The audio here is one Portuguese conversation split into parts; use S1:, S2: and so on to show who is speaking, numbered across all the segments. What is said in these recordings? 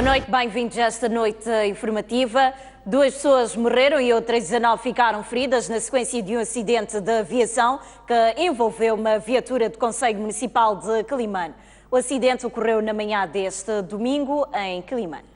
S1: Boa noite, bem-vindos a esta noite informativa. 2 pessoas morreram e outras 19 ficaram feridas na sequência de um acidente de aviação que envolveu uma viatura do Conselho Municipal de Quelimane. O acidente ocorreu na manhã deste domingo em Quelimane.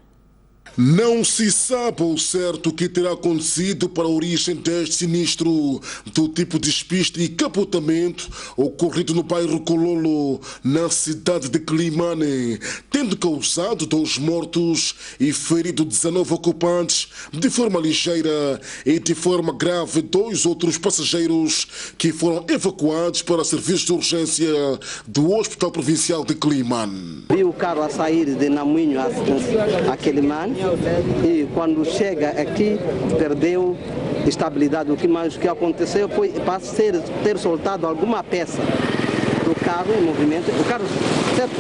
S2: Não se sabe ao certo o que terá acontecido para a origem deste sinistro, do tipo de despiste e capotamento ocorrido no bairro Kololo, na cidade de Quelimane, tendo causado 2 mortos e ferido 19 ocupantes de forma ligeira e de forma grave 2 outros passageiros que foram evacuados para serviços de urgência do Hospital Provincial de Quelimane.
S3: Vi o carro a sair de Namoinho a Quelimane e quando chega aqui perdeu estabilidade. O que aconteceu foi para ter soltado alguma peça do carro em movimento. O carro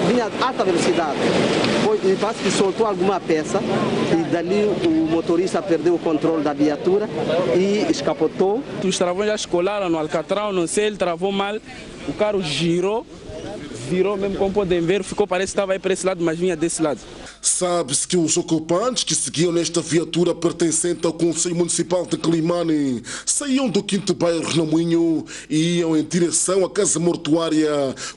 S3: vinha a alta velocidade e parece que soltou alguma peça e dali o motorista perdeu o controle da viatura e escapotou.
S4: Os travões já escolaram no alcatrão, não sei, ele travou mal, o carro virou mesmo, como podem ver, parece que estava aí para esse lado, mas vinha desse lado.
S2: Sabe-se que os ocupantes que seguiam nesta viatura pertencente ao Conselho Municipal de Quelimane saíam do 5º bairro Namoinho e iam em direção à casa mortuária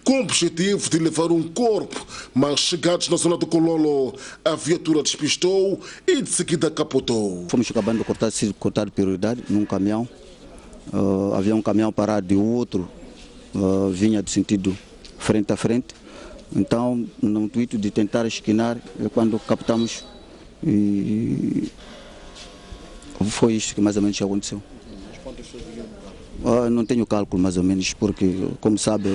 S2: com o objetivo de levar um corpo, mas chegados na zona do Kololo, a viatura despistou e de seguida capotou.
S5: Fomos acabando de cortar prioridade num caminhão, havia um caminhão parado e o outro vinha de sentido frente a frente. Então, no intuito de tentar esquinar, é quando captamos e foi isto que mais ou menos aconteceu. Não tenho cálculo mais ou menos, porque, como sabe,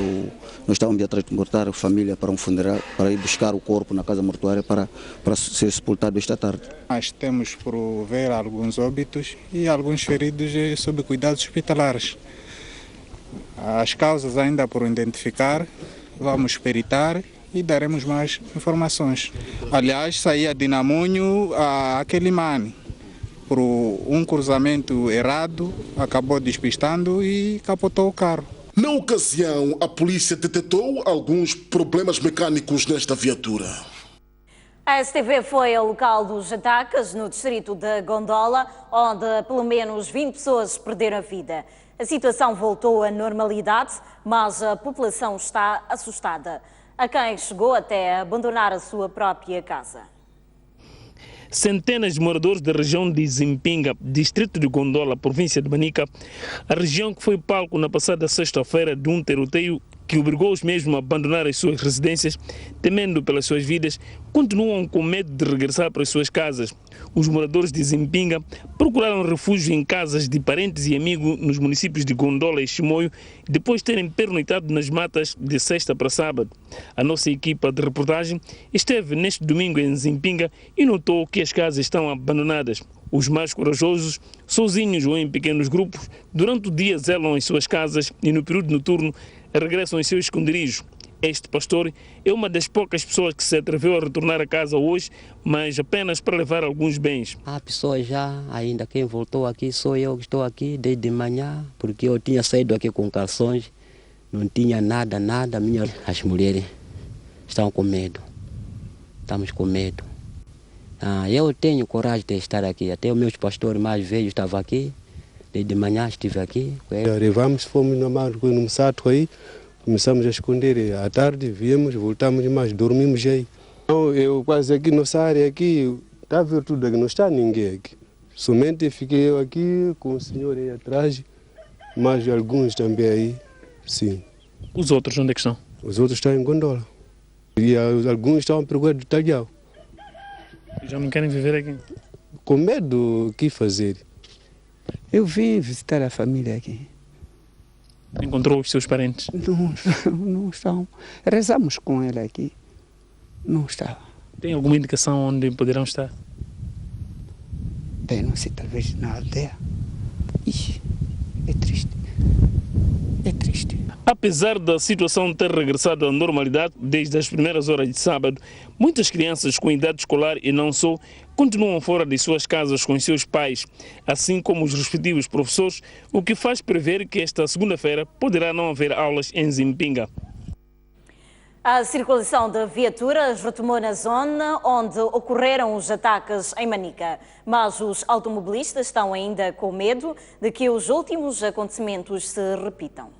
S5: nós estávamos a transportar a família para um funeral, para ir buscar o corpo na casa mortuária para ser sepultado esta tarde.
S6: Nós temos por ver alguns óbitos e alguns feridos sob cuidados hospitalares. As causas ainda por identificar, vamos peritar e daremos mais informações. Aliás, saía de Namoinho a Quelimane. Por um cruzamento errado, acabou despistando e capotou o carro.
S2: Na ocasião, a polícia detectou alguns problemas mecânicos nesta viatura.
S1: A STV foi ao local dos ataques no distrito de Gondola, onde pelo menos 20 pessoas perderam a vida. A situação voltou à normalidade, mas a população está assustada. Há quem chegou até a abandonar a sua própria casa.
S7: Centenas de moradores da região de Zimpinga, distrito de Gondola, província de Manica, a região que foi palco na passada sexta-feira de um tiroteio que obrigou os mesmos a abandonar as suas residências, temendo pelas suas vidas, continuam com medo de regressar para as suas casas. Os moradores de Zimpinga procuraram refúgio em casas de parentes e amigos nos municípios de Gondola e Chimoio, depois de terem pernoitado nas matas de sexta para sábado. A nossa equipa de reportagem esteve neste domingo em Zimpinga e notou que as casas estão abandonadas. Os mais corajosos, sozinhos ou em pequenos grupos, durante o dia zelam as suas casas e no período noturno regressam em seus esconderijos. Este pastor é uma das poucas pessoas que se atreveu a retornar a casa hoje, mas apenas para levar alguns bens.
S8: Há pessoas já, ainda quem voltou aqui sou eu que estou aqui desde manhã, porque eu tinha saído aqui com calções, não tinha nada, as mulheres estão com medo, estamos com medo. Eu tenho coragem de estar aqui, até os meus pastores mais velhos estavam aqui, desde manhã estive aqui.
S9: Levamos, fomos no sato aí, começamos a esconder, à tarde viemos, voltamos mais, dormimos aí. Eu quase aqui nessa área aqui, está a ver tudo aqui, não está ninguém aqui. Somente fiquei eu aqui com o senhor aí atrás, mas alguns também aí, sim.
S7: Os outros onde é que estão?
S9: Os outros estão em Gondola. E alguns estão à procura do talhau.
S7: Já não querem viver aqui?
S9: Com medo, o que fazer?
S10: Eu vim visitar a família aqui.
S7: Encontrou os seus parentes?
S10: Não estão. Rezamos com ele aqui. Não está.
S7: Tem alguma indicação onde poderão estar?
S10: Tem, não sei, talvez na aldeia. Ixi, é triste. É triste.
S7: Apesar da situação ter regressado à normalidade desde as primeiras horas de sábado, muitas crianças com idade escolar e não só continuam fora de suas casas com seus pais, assim como os respectivos professores, o que faz prever que esta segunda-feira poderá não haver aulas em Zimpinga.
S1: A circulação de viaturas retomou na zona onde ocorreram os ataques em Manica, mas os automobilistas estão ainda com medo de que os últimos acontecimentos se repitam.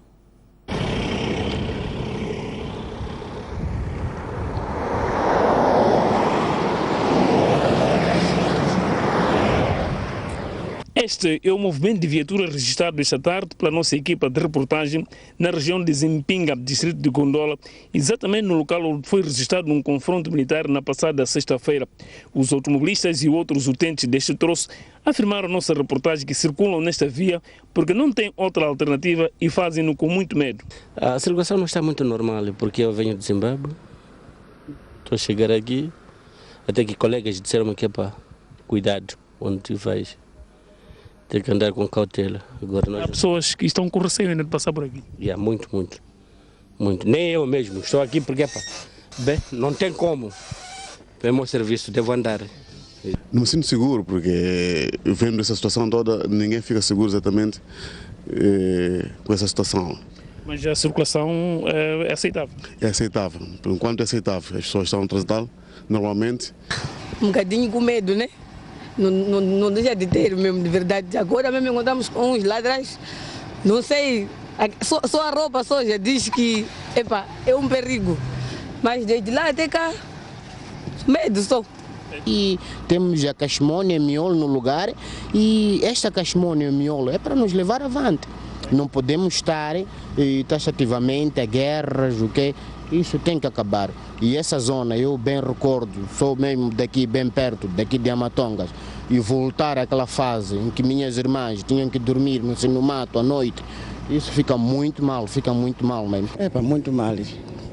S7: Este é o movimento de viatura registrado esta tarde pela nossa equipa de reportagem na região de Zimpinga, distrito de Gondola, exatamente no local onde foi registrado um confronto militar na passada sexta-feira. Os automobilistas e outros utentes deste troço afirmaram à nossa reportagem que circulam nesta via porque não têm outra alternativa e fazem-no com muito medo.
S11: A circulação não está muito normal porque eu venho de Zimbábue, estou a chegar aqui, até que colegas disseram que é para cuidado onde tu vais. Tem que andar com cautela. Agora
S7: há pessoas que estão com receio ainda de passar por aqui.
S11: Muito. Nem eu mesmo. Estou aqui porque não tem como. É meu serviço, devo andar.
S12: Não me sinto seguro porque vendo essa situação toda, ninguém fica seguro exatamente com essa situação.
S7: Mas a circulação é aceitável?
S12: É aceitável. Por enquanto é aceitável. As pessoas estão a transitar normalmente.
S13: Um bocadinho com medo, né? Não deixa de ter mesmo, de verdade. Agora mesmo encontramos com uns ladrões, não sei, só a roupa só já diz que é um perigo. Mas desde lá até cá, medo só.
S14: E temos a Cachimônia Miolo no lugar e esta Cachimônia Miolo é para nos levar avante. Não podemos estar taxativamente a guerras, ok? Isso tem que acabar. E essa zona, eu bem recordo, sou mesmo daqui bem perto, daqui de Amatongas, e voltar àquela fase em que minhas irmãs tinham que dormir no mato à noite, isso fica muito mal mesmo.
S10: Muito mal.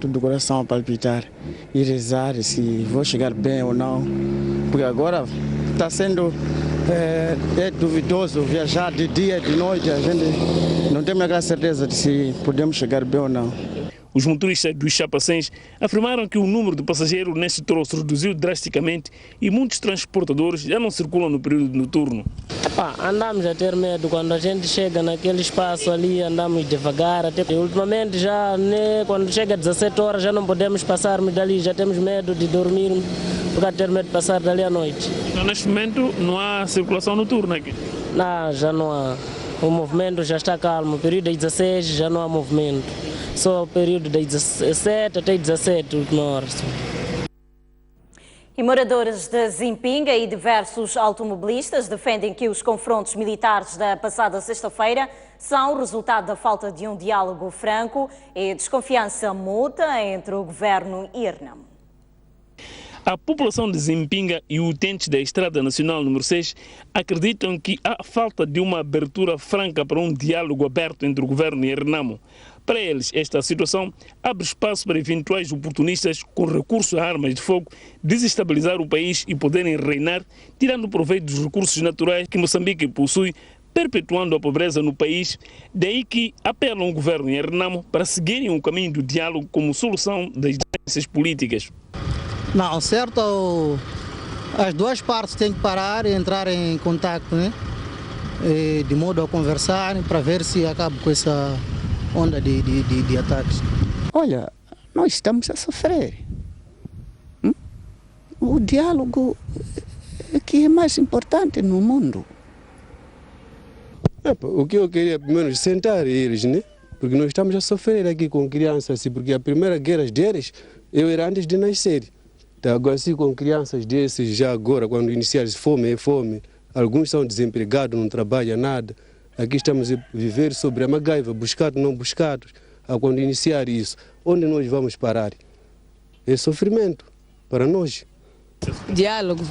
S10: Tudo o coração a palpitar e rezar se vou chegar bem ou não. Porque agora está sendo duvidoso viajar de dia e de noite. A gente não tem a certeza de se podemos chegar bem ou não.
S7: Os motoristas dos chapacens afirmaram que o número de passageiros neste troço reduziu drasticamente e muitos transportadores já não circulam no período noturno.
S11: Andamos a ter medo quando a gente chega naquele espaço ali, andamos devagar. Ultimamente já, quando chega às 17 horas já não podemos passarmos dali, já temos medo de dormir, porque ter medo de passar dali à noite.
S7: Então neste momento não há circulação noturna aqui?
S11: Não, já não há. O movimento já está calmo, o período das 16 já não há movimento. Só o período das 17 até 17, última hora.
S1: E moradores de Zimpinga e diversos automobilistas defendem que os confrontos militares da passada sexta-feira são resultado da falta de um diálogo franco e desconfiança mútua entre o governo e a RENAMO.
S7: A população de Zimpinga e utentes da Estrada Nacional número 6 acreditam que há falta de uma abertura franca para um diálogo aberto entre o governo e a RENAMO. Para eles, esta situação abre espaço para eventuais oportunistas com recurso a armas de fogo desestabilizar o país e poderem reinar, tirando proveito dos recursos naturais que Moçambique possui, perpetuando a pobreza no país. Daí que apelam ao governo e a RENAMO para seguirem o caminho do diálogo como solução das diferenças políticas.
S15: Não, certo, as duas partes têm que parar e entrar em contato, né? De modo a conversar para ver se acaba com essa onda de ataques.
S10: Olha, nós estamos a sofrer. O diálogo é que é mais importante no mundo.
S9: O que eu queria primeiro sentar eles, né? Porque nós estamos a sofrer aqui com crianças, porque a primeira guerra deles eu era antes de nascer. Então, agora assim com crianças desses, já agora, quando iniciar fome é fome, alguns são desempregados, não trabalham nada. Aqui estamos a viver sobre a magaiva, buscados, não buscados. Quando iniciar isso, onde nós vamos parar? É sofrimento para nós.
S13: Diálogo,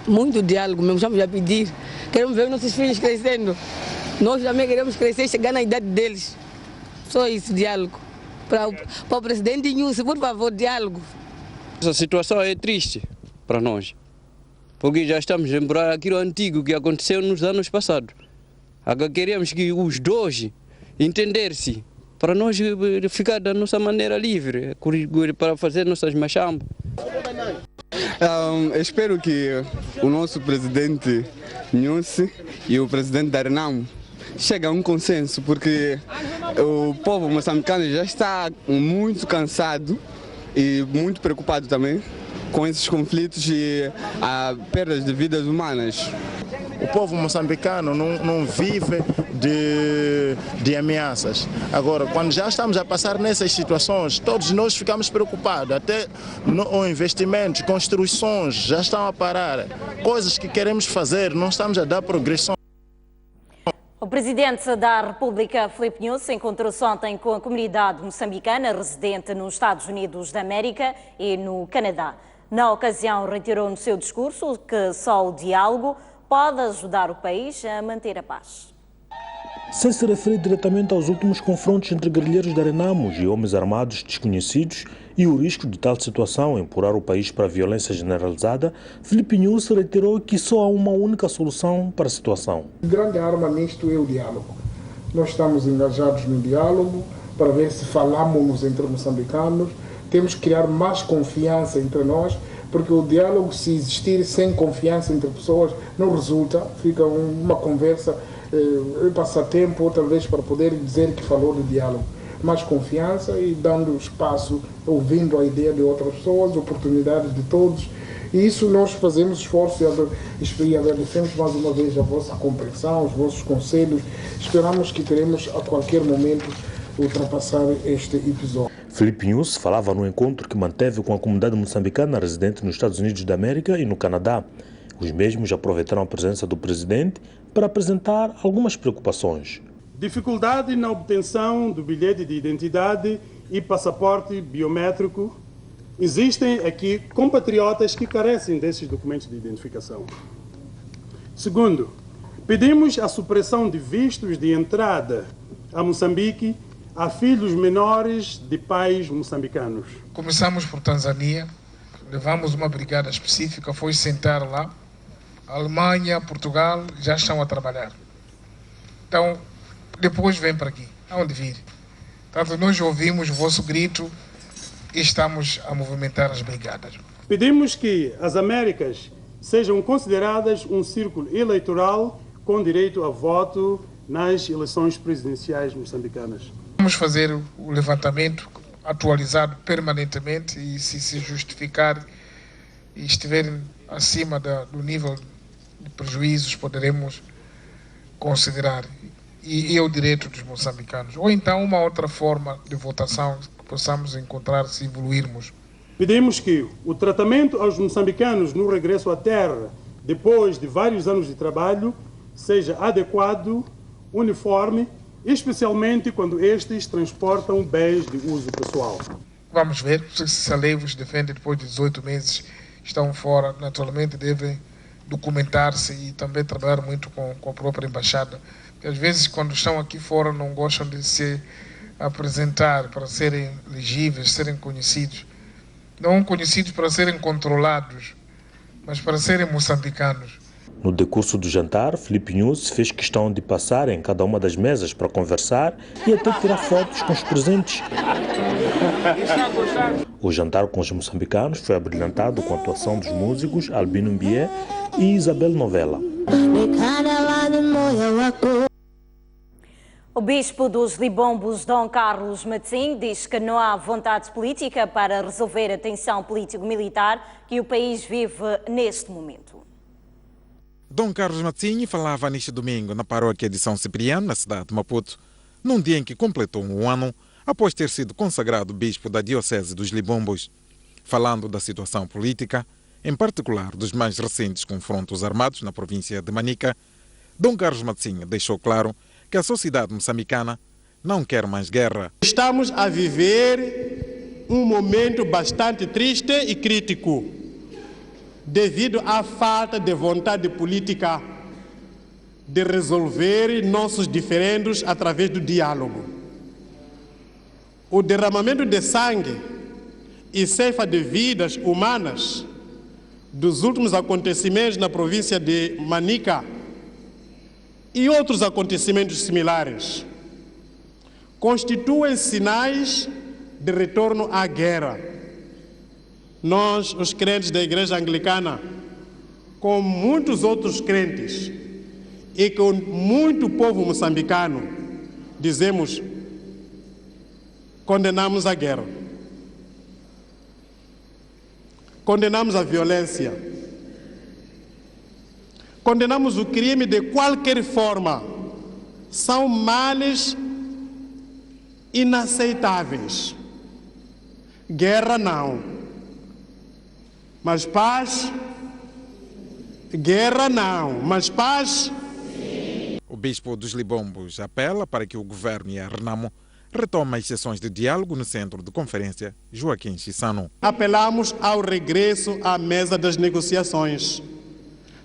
S13: muito diálogo mesmo, estamos a pedir. Queremos ver nossos filhos crescendo. Nós também queremos crescer e chegar na idade deles. Só isso, diálogo. Para o presidente Inhusi, por favor, diálogo.
S16: Essa situação é triste para nós, porque já estamos a lembrar aquilo antigo que aconteceu nos anos passados. Agora queremos que os dois entender-se, para nós ficar da nossa maneira livre, para fazer nossas machambas.
S17: Espero que o nosso presidente Inhusi e o presidente da RENAMO cheguem a um consenso, porque o povo moçambicano já está muito cansado e muito preocupado também com esses conflitos e a perdas de vidas humanas.
S18: O povo moçambicano não vive de ameaças. Agora, quando já estamos a passar nessas situações, todos nós ficamos preocupados. Até os investimentos, construções já estão a parar. Coisas que queremos fazer, não estamos a dar progressão.
S1: O presidente da República, Filipe Nyusi, encontrou-se ontem com a comunidade moçambicana residente nos Estados Unidos da América e no Canadá. Na ocasião, reiterou no seu discurso que só o diálogo pode ajudar o país a manter a paz.
S19: Sem se referir diretamente aos últimos confrontos entre guerrilheiros da Renamo e homens armados desconhecidos e o risco de tal situação empurrar o país para a violência generalizada, Filipe Nyusi reiterou que só há uma única solução para a situação.
S20: A grande arma nisto é o diálogo. Nós estamos engajados no diálogo para ver se falamos entre moçambicanos. Temos que criar mais confiança entre nós, porque o diálogo, se existir sem confiança entre pessoas, não resulta, fica uma conversa, passatempo, outra vez para poder dizer que falou de diálogo. Mais confiança e dando espaço, ouvindo a ideia de outras pessoas, oportunidades de todos. E isso nós fazemos esforço e agradecemos mais uma vez a vossa compreensão, os vossos conselhos. Esperamos que teremos a qualquer momento ultrapassar este episódio.
S19: Filipe Nyusi falava no encontro que manteve com a comunidade moçambicana residente nos Estados Unidos da América e no Canadá. Os mesmos aproveitaram a presença do presidente para apresentar algumas preocupações.
S21: Dificuldade na obtenção do bilhete de identidade e passaporte biométrico. Existem aqui compatriotas que carecem desses documentos de identificação. Segundo, pedimos a supressão de vistos de entrada a Moçambique a filhos menores de pais moçambicanos.
S22: Começamos por Tanzânia, levamos uma brigada específica, foi sentar lá. A Alemanha, Portugal já estão a trabalhar. Então, depois vem para aqui, aonde vir. Portanto, nós ouvimos o vosso grito e estamos a movimentar as brigadas.
S21: Pedimos que as Américas sejam consideradas um círculo eleitoral com direito a voto nas eleições presidenciais moçambicanas.
S22: Vamos fazer o levantamento atualizado permanentemente e se justificar e estiver acima do nível de prejuízos, poderemos considerar. E é o direito dos moçambicanos. Ou então uma outra forma de votação que possamos encontrar se evoluirmos.
S21: Pedimos que o tratamento aos moçambicanos no regresso à terra, depois de vários anos de trabalho, seja adequado, uniforme, especialmente quando estes transportam bens de uso pessoal.
S22: Vamos ver se a lei vos defende depois de 18 meses, estão fora, naturalmente devem documentar-se e também trabalhar muito com a própria embaixada. Porque às vezes quando estão aqui fora não gostam de se apresentar para serem legíveis, serem conhecidos. Não conhecidos para serem controlados, mas para serem moçambicanos.
S19: No decurso do jantar, Filipe Nyusi fez questão de passar em cada uma das mesas para conversar e até tirar fotos com os presentes. O jantar com os moçambicanos foi abrilhantado com a atuação dos músicos Albino Mbie e Isabel Novella.
S1: O bispo dos Libombos, Dom Carlos Matzin, diz que não há vontade política para resolver a tensão político-militar que o país vive neste momento.
S23: Dom Carlos Matzin falava neste domingo na paróquia de São Cipriano, na cidade de Maputo, num dia em que completou um ano após ter sido consagrado bispo da Diocese dos Libombos. Falando da situação política, em particular dos mais recentes confrontos armados na província de Manica, Dom Carlos Matzin deixou claro que a sociedade moçambicana não quer mais guerra.
S24: Estamos a viver um momento bastante triste e crítico, devido à falta de vontade política de resolver nossos diferendos através do diálogo. O derramamento de sangue e ceifa de vidas humanas dos últimos acontecimentos na província de Manica e outros acontecimentos similares constituem sinais de retorno à guerra. Nós, os crentes da Igreja Anglicana, com muitos outros crentes e com muito povo moçambicano, dizemos, condenamos a guerra. condenamos a violência, condenamos o crime de qualquer forma. São males inaceitáveis. Guerra não, mas paz. Guerra não, mas paz.
S23: O bispo dos Libombos apela para que o governo e a Renamo retomem as sessões de diálogo no centro de conferência Joaquim Chissano.
S24: Apelamos ao regresso à mesa das negociações,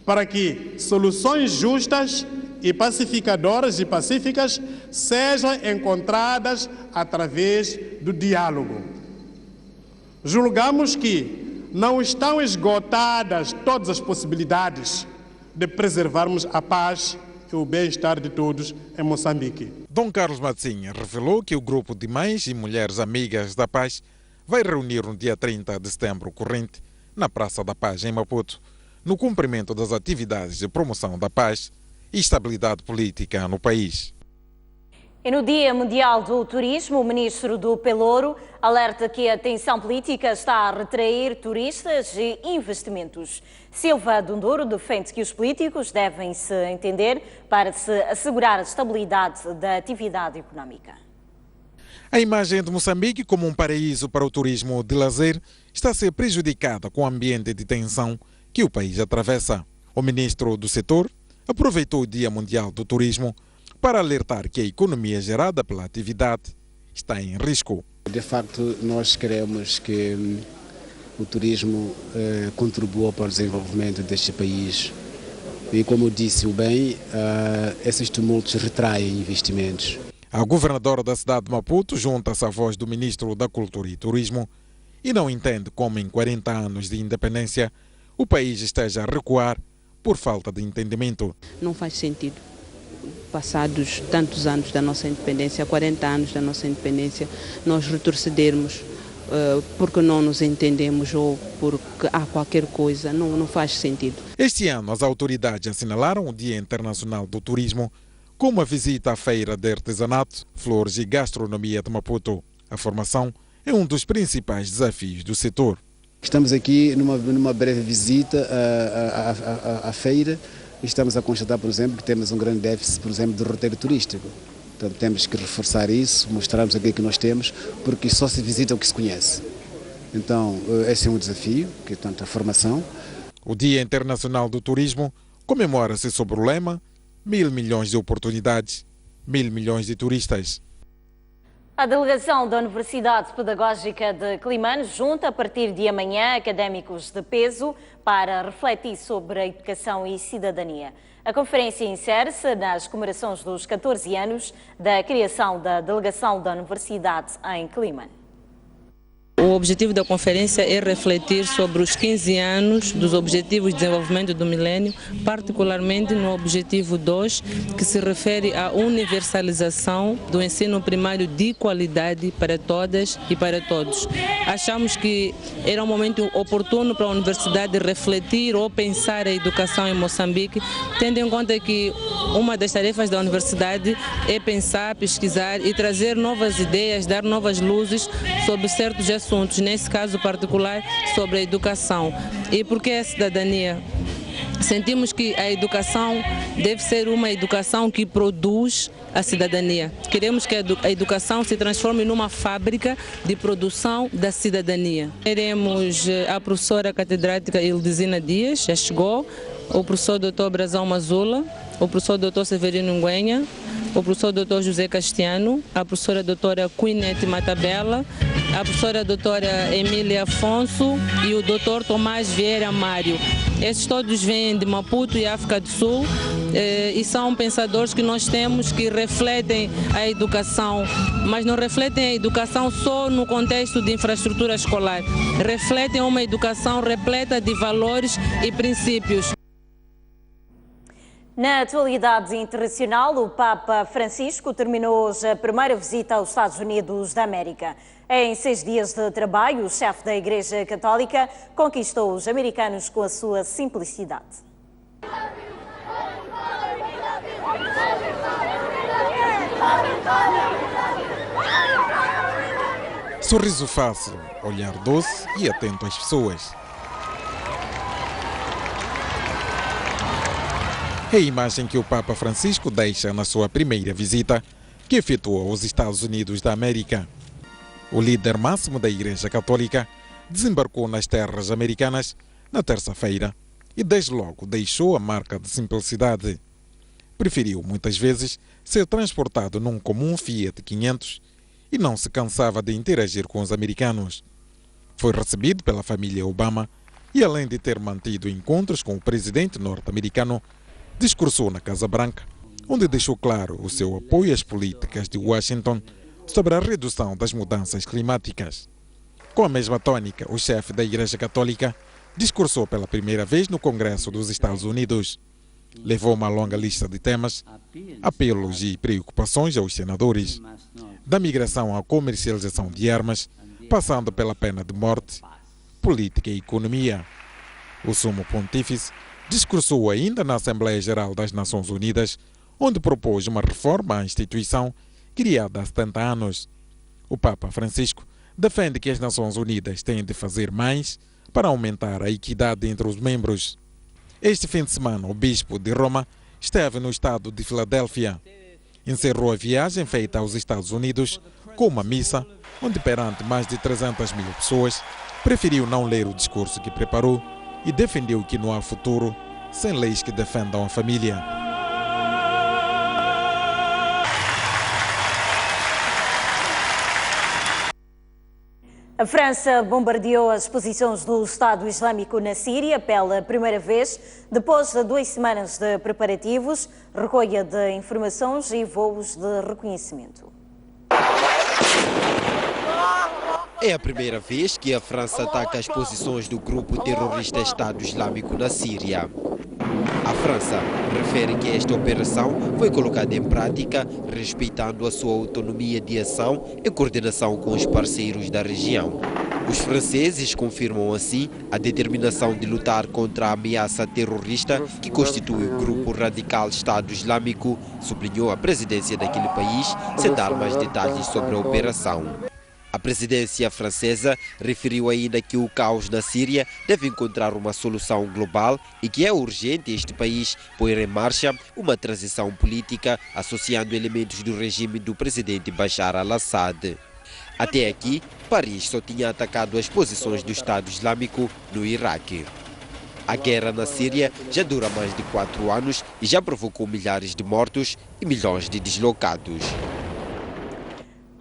S24: para que soluções justas e pacificadoras e pacíficas sejam encontradas através do diálogo. Julgamos que não estão esgotadas todas as possibilidades de preservarmos a paz e o bem-estar de todos em Moçambique.
S23: Dom Carlos Matzinha revelou que o grupo de mães e mulheres amigas da paz vai reunir no dia 30 de setembro corrente na Praça da Paz, em Maputo, no cumprimento das atividades de promoção da paz e estabilidade política no país.
S1: E no Dia Mundial do Turismo, o ministro do Pelouro alerta que a tensão política está a retrair turistas e investimentos. Silva Dunduro defende que os políticos devem se entender para se assegurar a estabilidade da atividade económica.
S23: A imagem de Moçambique como um paraíso para o turismo de lazer está a ser prejudicada com o ambiente de tensão que o país atravessa. O ministro do setor aproveitou o Dia Mundial do Turismo para alertar que a economia gerada pela atividade está em risco.
S3: De facto, nós queremos que o turismo contribua para o desenvolvimento deste país. E como disse bem, esses tumultos retraem investimentos.
S23: A governadora da cidade de Maputo junta-se à voz do ministro da Cultura e Turismo e não entende como em 40 anos de independência o país esteja a recuar por falta de entendimento.
S4: Não faz sentido. Passados tantos anos da nossa independência, 40 anos da nossa independência, nós retrocedermos porque não nos entendemos ou porque há qualquer coisa, não faz sentido.
S23: Este ano as autoridades assinalaram o Dia Internacional do Turismo com uma visita à Feira de Artesanato, Flores e Gastronomia de Maputo. A formação é um dos principais desafios do setor.
S3: Estamos aqui numa breve visita à feira. Estamos a constatar, por exemplo, que temos um grande déficit, por exemplo, de roteiro turístico. Então temos que reforçar isso, mostrarmos aquilo que nós temos, porque só se visita o que se conhece. Então esse é um desafio, que é tanto a formação.
S23: O Dia Internacional do Turismo comemora-se sob o lema 1.000 milhões de oportunidades, 1.000 milhões de turistas.
S1: A delegação da Universidade Pedagógica de Climane junta a partir de amanhã académicos de peso para refletir sobre a educação e cidadania. A conferência insere-se nas comemorações dos 14 anos da criação da delegação da Universidade em Climane.
S4: O objetivo da conferência é refletir sobre os 15 anos dos Objetivos de Desenvolvimento do Milênio, particularmente no Objetivo 2, que se refere à universalização do ensino primário de qualidade para todas e para todos. Achamos que era um momento oportuno para a universidade refletir ou pensar a educação em Moçambique, tendo em conta que uma das tarefas da universidade é pensar, pesquisar e trazer novas ideias, dar novas luzes sobre certos assuntos, nesse caso particular sobre a educação. E por que a cidadania? Sentimos que a educação deve ser uma educação que produz a cidadania. Queremos que a educação se transforme numa fábrica de produção da cidadania. Teremos a professora catedrática Ildizina Dias, já chegou, o professor Dr. Brazão Mazula, o professor Dr. Severino Nguenha, o professor Dr. José Castiano, a professora doutora Quinete Matabella, a professora doutora Emília Afonso e o Dr. Tomás Vieira Mário. Estes todos vêm de Maputo e África do Sul e são pensadores que nós temos que refletem a educação, mas não refletem a educação só no contexto de infraestrutura escolar, refletem uma educação repleta de valores e princípios.
S1: Na atualidade internacional, o Papa Francisco terminou hoje a primeira visita aos Estados Unidos da América. Em 6 dias de trabalho, o chefe da Igreja Católica conquistou os americanos com a sua simplicidade.
S23: Sorriso fácil, olhar doce e atento às pessoas. É a imagem que o Papa Francisco deixa na sua primeira visita que efetuou aos Estados Unidos da América. O líder máximo da Igreja Católica desembarcou nas terras americanas na terça-feira e desde logo deixou a marca de simplicidade. Preferiu muitas vezes ser transportado num comum Fiat 500 e não se cansava de interagir com os americanos. Foi recebido pela família Obama e, além de ter mantido encontros com o presidente norte-americano, discursou na Casa Branca, onde deixou claro o seu apoio às políticas de Washington sobre a redução das mudanças climáticas. Com a mesma tônica, o chefe da Igreja Católica discursou pela primeira vez no Congresso dos Estados Unidos. Levou uma longa lista de temas, apelos e preocupações aos senadores, da migração à comercialização de armas, passando pela pena de morte, política e economia. O Sumo Pontífice discursou ainda na Assembleia Geral das Nações Unidas, onde propôs uma reforma à instituição criada há 70 anos. O Papa Francisco defende que as Nações Unidas têm de fazer mais para aumentar a equidade entre os membros. Este fim de semana, o bispo de Roma esteve no estado de Filadélfia. Encerrou a viagem feita aos Estados Unidos com uma missa, onde perante mais de 300 mil pessoas, preferiu não ler o discurso que preparou e defendeu que não há futuro sem leis que defendam a família.
S1: A França bombardeou as posições do Estado Islâmico na Síria pela primeira vez, depois de 2 semanas de preparativos, recolha de informações e voos de reconhecimento.
S2: É a primeira vez que a França ataca as posições do grupo terrorista Estado Islâmico na Síria. A França refere que esta operação foi colocada em prática respeitando a sua autonomia de ação e coordenação com os parceiros da região. Os franceses confirmam assim a determinação de lutar contra a ameaça terrorista que constitui o grupo radical Estado Islâmico, sublinhou a presidência daquele país, sem dar mais detalhes sobre a operação. A presidência francesa referiu ainda que o caos na Síria deve encontrar uma solução global e que é urgente este país pôr em marcha uma transição política associando elementos do regime do presidente Bashar al-Assad. Até aqui, Paris só tinha atacado as posições do Estado Islâmico no Iraque. A guerra na Síria já dura mais de 4 anos e já provocou milhares de mortos e milhões de deslocados.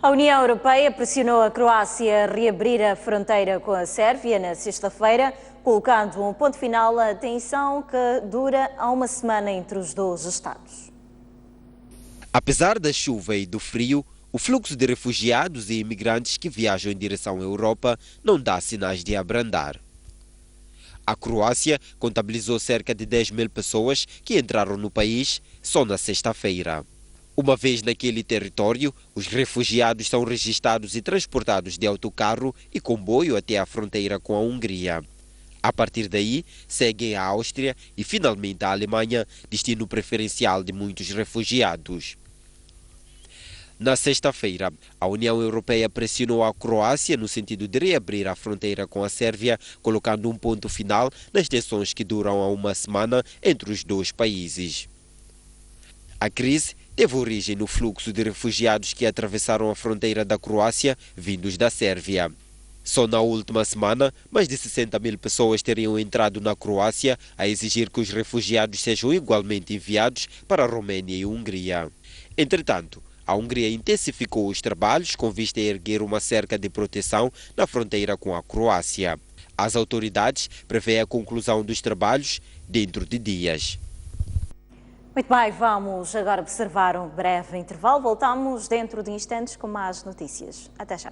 S1: A União Europeia pressionou a Croácia a reabrir a fronteira com a Sérvia na sexta-feira, colocando um ponto final à tensão que dura há uma semana entre os dois Estados.
S2: Apesar da chuva e do frio, o fluxo de refugiados e imigrantes que viajam em direção à Europa não dá sinais de abrandar. A Croácia contabilizou cerca de 10 mil pessoas que entraram no país só na sexta-feira. Uma vez naquele território, os refugiados são registados e transportados de autocarro e comboio até a fronteira com a Hungria. A partir daí, seguem a Áustria e finalmente a Alemanha, destino preferencial de muitos refugiados. Na sexta-feira, a União Europeia pressionou a Croácia no sentido de reabrir a fronteira com a Sérvia, colocando um ponto final nas tensões que duram há uma semana entre os dois países. A crise teve origem no fluxo de refugiados que atravessaram a fronteira da Croácia, vindos da Sérvia. Só na última semana, mais de 60 mil pessoas teriam entrado na Croácia a exigir que os refugiados sejam igualmente enviados para a Roménia e a Hungria. Entretanto, a Hungria intensificou os trabalhos com vista a erguer uma cerca de proteção na fronteira com a Croácia. As autoridades prevêem a conclusão dos trabalhos dentro de dias.
S1: Muito bem, vamos agora observar um breve intervalo. Voltamos dentro de instantes com mais notícias. Até já.